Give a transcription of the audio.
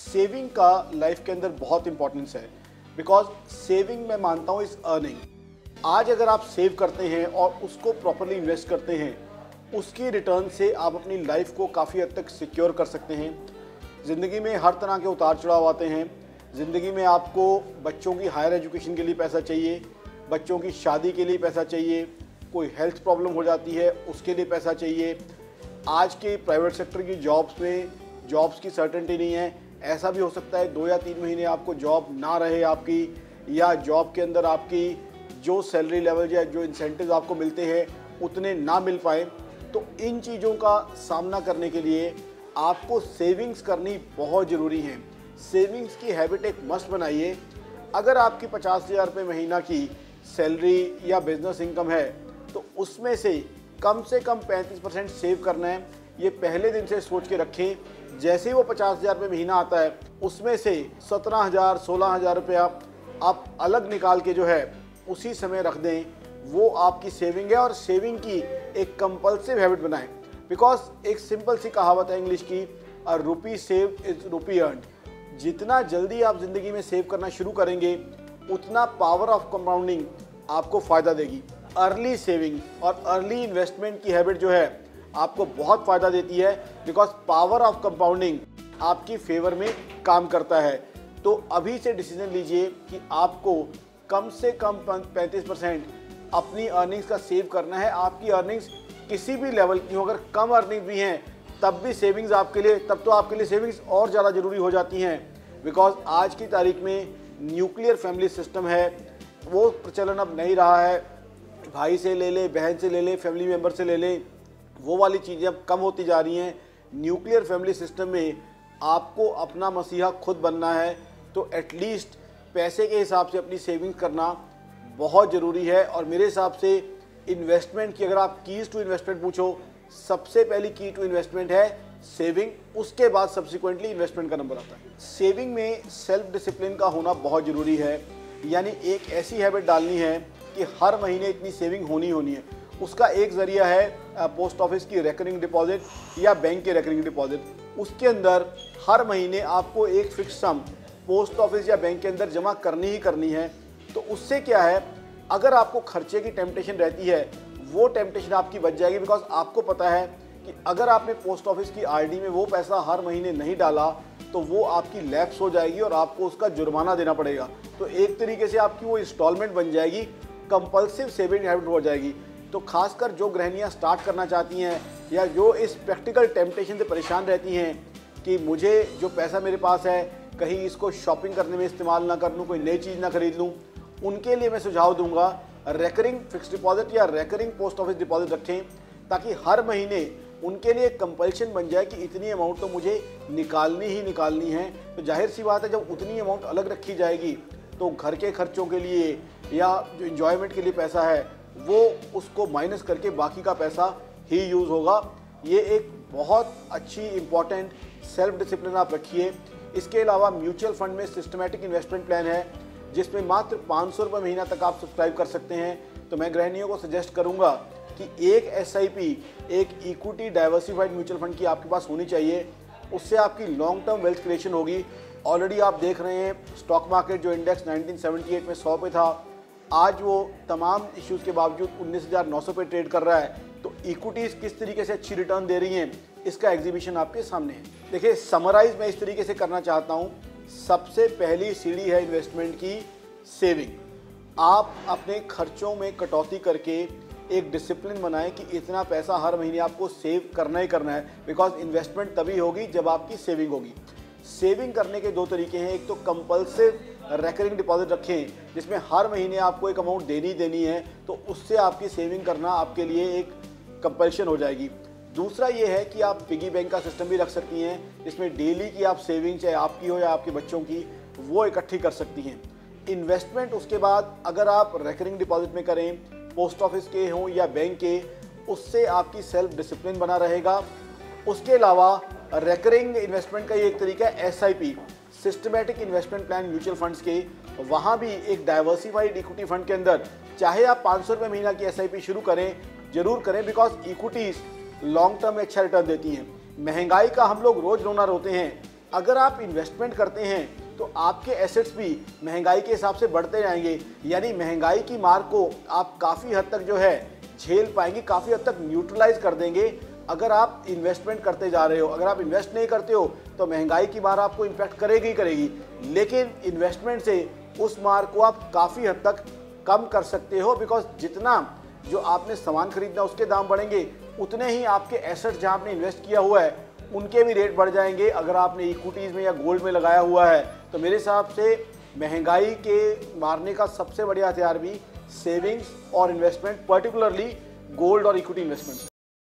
Saving का life के अंदर बहुत इंपॉर्टेंस है, बिकॉज सेविंग मैं मानता हूँ इज अर्निंग। आज अगर आप सेव करते हैं और उसको प्रॉपरली इन्वेस्ट करते हैं, उसकी रिटर्न से आप अपनी लाइफ को काफ़ी हद तक सिक्योर कर सकते हैं। ज़िंदगी में हर तरह के उतार चढ़ाव आते हैं। ज़िंदगी में आपको बच्चों की हायर एजुकेशन के लिए पैसा चाहिए, बच्चों की शादी के लिए पैसा चाहिए, कोई हेल्थ प्रॉब्लम हो जाती है उसके लिए पैसा चाहिए। आज के प्राइवेट सेक्टर की जॉब्स में जॉब्स की सर्टेनिटी नहीं है। ऐसा भी हो सकता है 2 या 3 महीने आपको जॉब ना रहे आपकी, या जॉब के अंदर आपकी जो सैलरी लेवल या जो इंसेंटिव आपको मिलते हैं उतने ना मिल पाए। तो इन चीज़ों का सामना करने के लिए आपको सेविंग्स करनी बहुत ज़रूरी है। सेविंग्स की हैबिट एक मस्ट बनाइए। अगर आपकी 50,000 रुपये महीना की सैलरी या बिजनेस इनकम है तो उसमें से कम 35% सेव करना है। ये पहले दिन से सोच के रखें। जैसे ही वो 50,000 रुपये महीना आता है उसमें से 17,000 16,000 रुपया आप अलग निकाल के जो है उसी समय रख दें। वो आपकी सेविंग है और सेविंग की एक कंपल्सिव हैबिट बनाएं। बिकॉज एक सिंपल सी कहावत है इंग्लिश की, अ रुपी सेव इज रुपी अर्न। जितना जल्दी आप ज़िंदगी में सेव करना शुरू करेंगे उतना पावर ऑफ कंपाउंडिंग आपको फ़ायदा देगी। अर्ली सेविंग और अर्ली इन्वेस्टमेंट की हैबिट जो है आपको बहुत फ़ायदा देती है, बिकॉज पावर ऑफ कंपाउंडिंग आपकी फेवर में काम करता है। तो अभी से डिसीजन लीजिए कि आपको कम से कम 35% अपनी अर्निंग्स का सेव करना है। आपकी अर्निंग्स किसी भी लेवल की हो, अगर कम अर्निंग भी हैं तब भी सेविंग्स आपके लिए, तब तो आपके लिए सेविंग्स और ज़्यादा ज़रूरी हो जाती हैं। बिकॉज आज की तारीख में न्यूक्लियर फैमिली सिस्टम है, वो प्रचलन अब नहीं रहा है। भाई से ले ले, बहन से ले ले, फैमिली मेम्बर से ले ले, वो वाली चीज़ें अब कम होती जा रही हैं। न्यूक्लियर फैमिली सिस्टम में आपको अपना मसीहा खुद बनना है। तो एटलीस्ट पैसे के हिसाब से अपनी सेविंग्स करना बहुत ज़रूरी है। और मेरे हिसाब से इन्वेस्टमेंट की, अगर आप कीज़ टू इन्वेस्टमेंट पूछो, सबसे पहली की टू इन्वेस्टमेंट है सेविंग, उसके बाद सब्सिक्वेंटली इन्वेस्टमेंट का नंबर आता है। सेविंग में सेल्फ डिसिप्लिन का होना बहुत ज़रूरी है। यानी एक ऐसी हैबिट डालनी है कि हर महीने इतनी सेविंग होनी है। उसका एक ज़रिया है पोस्ट ऑफिस की रेकरिंग डिपॉजिट या बैंक की रेकरिंग डिपॉजिट। उसके अंदर हर महीने आपको एक फिक्स सम पोस्ट ऑफिस या बैंक के अंदर जमा करनी ही करनी है। तो उससे क्या है, अगर आपको खर्चे की टेम्पटेशन रहती है वो टेम्पटेशन आपकी बच जाएगी। बिकॉज आपको पता है कि अगर आपने पोस्ट ऑफिस की आरडी में वो पैसा हर महीने नहीं डाला तो वो आपकी लैप्स हो जाएगी और आपको उसका जुर्माना देना पड़ेगा। तो एक तरीके से आपकी वो इंस्टॉलमेंट बन जाएगी, कंपल्सिव सेविंग हैबिट हो जाएगी। तो खासकर जो गृहिणियाँ स्टार्ट करना चाहती हैं या जो इस प्रैक्टिकल टेम्पटेशन से परेशान रहती हैं कि मुझे जो पैसा मेरे पास है कहीं इसको शॉपिंग करने में इस्तेमाल ना कर लूँ, कोई नई चीज़ ना खरीद लूँ, उनके लिए मैं सुझाव दूंगा रेकरिंग फिक्स डिपॉजिट या रेकरिंग पोस्ट ऑफिस डिपॉजिट रखें, ताकि हर महीने उनके लिए कंपल्शन बन जाए कि इतनी अमाउंट तो मुझे निकालनी ही निकालनी है। तो जाहिर सी बात है, जब उतनी अमाउंट अलग रखी जाएगी तो घर के खर्चों के लिए या जो इन्जॉयमेंट के लिए पैसा है वो उसको माइनस करके बाकी का पैसा ही यूज़ होगा। ये एक बहुत अच्छी इंपॉर्टेंट सेल्फ डिसिप्लिन आप रखिए। इसके अलावा म्यूचुअल फंड में सिस्टमेटिक इन्वेस्टमेंट प्लान है जिसमें मात्र 500 रुपये महीना तक आप सब्सक्राइब कर सकते हैं। तो मैं गृहिणियों को सजेस्ट करूंगा कि एक SIP, एक इक्विटी डाइवर्सिफाइड म्यूचुअल फंड की आपके पास होनी चाहिए। उससे आपकी लॉन्ग टर्म वेल्थ क्रिएशन होगी। ऑलरेडी आप देख रहे हैं स्टॉक मार्केट जो इंडेक्स 1978 में 100 पे था, आज वो तमाम इश्यूज़ के बावजूद 19,900 पे ट्रेड कर रहा है। तो इक्विटीज़ किस तरीके से अच्छी रिटर्न दे रही हैं इसका एग्जीबिशन आपके सामने है। देखिए, समराइज मैं इस तरीके से करना चाहता हूँ। सबसे पहली सीढ़ी है इन्वेस्टमेंट की सेविंग। आप अपने खर्चों में कटौती करके एक डिसिप्लिन बनाएं कि इतना पैसा हर महीने आपको सेव करना ही करना है। बिकॉज इन्वेस्टमेंट तभी होगी जब आपकी सेविंग होगी। सेविंग करने के 2 तरीके हैं। एक तो कंपल्सिव रेकरिंग डिपॉजिट रखें जिसमें हर महीने आपको एक अमाउंट देनी है, तो उससे आपकी सेविंग करना आपके लिए एक कंपल्शन हो जाएगी। दूसरा ये है कि आप पिगी बैंक का सिस्टम भी रख सकती हैं जिसमें डेली की आप सेविंग, चाहे आपकी हो या आपके बच्चों की, वो इकट्ठी कर सकती हैं। इन्वेस्टमेंट उसके बाद अगर आप रेकरिंग डिपॉजिट में करें, पोस्ट ऑफिस के हों या बैंक के, उससे आपकी सेल्फ डिसिप्लिन बना रहेगा। उसके अलावा रेकरिंग इन्वेस्टमेंट का ये एक तरीका है SIP, systematic investment plan mutual funds के। वहाँ भी एक डाइवर्सिफाइड इक्विटी फंड के अंदर चाहे आप 500 रुपये महीना की SIP शुरू करें, जरूर करें। बिकॉज इक्विटीज़ लॉन्ग टर्म में अच्छा रिटर्न देती हैं। महंगाई का हम लोग रोज़ रोना रोते हैं अगर आप इन्वेस्टमेंट करते हैं तो आपके एसेट्स भी महंगाई के हिसाब से बढ़ते जाएंगे, यानी महंगाई की मार को आप काफ़ी हद तक जो है झेल पाएंगे, काफ़ी हद तक न्यूट्रलाइज कर देंगे अगर आप इन्वेस्टमेंट करते जा रहे हो। अगर आप इन्वेस्ट नहीं करते हो तो महंगाई की मार आपको इम्पैक्ट करेगी ही करेगी, लेकिन इन्वेस्टमेंट से उस मार को आप काफ़ी हद तक कम कर सकते हो, बिकॉज जितना जो आपने सामान खरीदना उसके दाम बढ़ेंगे, उतने ही आपके एसेट्स जहाँ आपने इन्वेस्ट किया हुआ है उनके भी रेट बढ़ जाएंगे। अगर आपने इक्विटीज़ में या गोल्ड में लगाया हुआ है तो मेरे हिसाब से महंगाई के मारने का सबसे बढ़िया हथियार भी सेविंग्स और इन्वेस्टमेंट, पर्टिकुलरली गोल्ड और इक्विटी इन्वेस्टमेंट्स।